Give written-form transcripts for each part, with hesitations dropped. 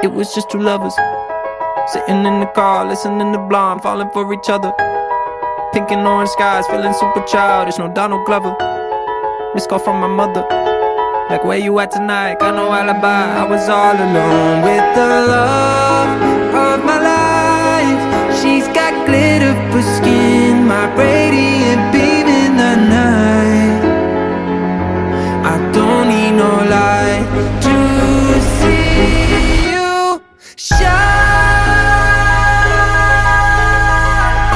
It was just two lovers sitting in the car, listening to Blonde, falling for each other. Pink and orange skies, feeling super childish. No Donald Glover. Missed call from my mother, like, where you at tonight? Got no alibi. I was all alone with the love of my life. She's got glitter for skin, my radiant beam in the night. I don't need no light to see you shine.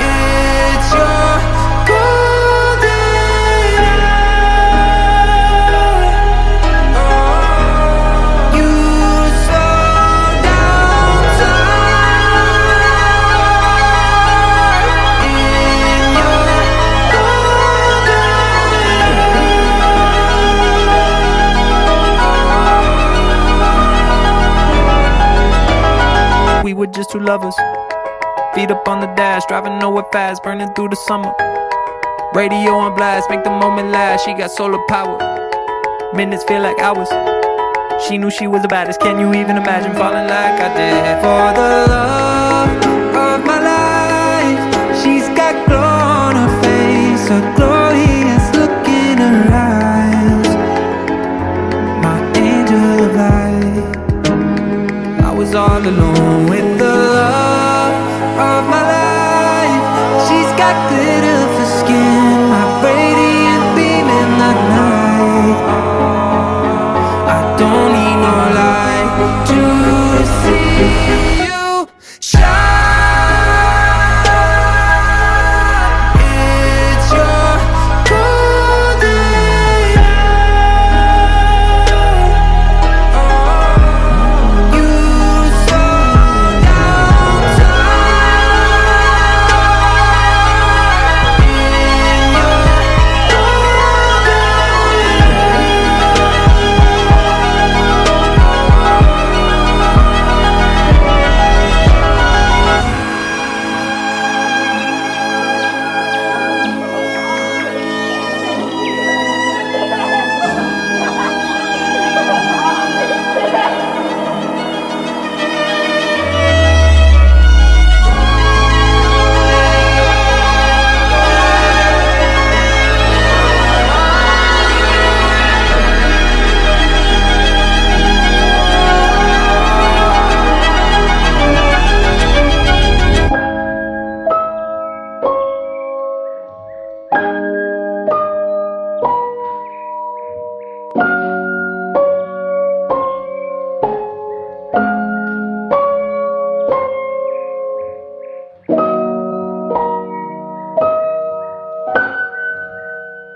It's your golden hour. You slow down time in your golden. We were just two lovers, feet up on the dash, driving nowhere fast, burning through the summer. Radio on blast, make the moment last. She got solar power, minutes feel like hours. She knew she was the baddest. Can you even imagine falling like I did? For the love of my life, she's got glow on her face, a glorious look in her eyes. My angel of light. I was all alone with the love of my life. She's got glitter for skin, my radiant beam in the night. I don't need no light to see you shine. It's your golden hour. You slow down time in your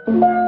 Thank you.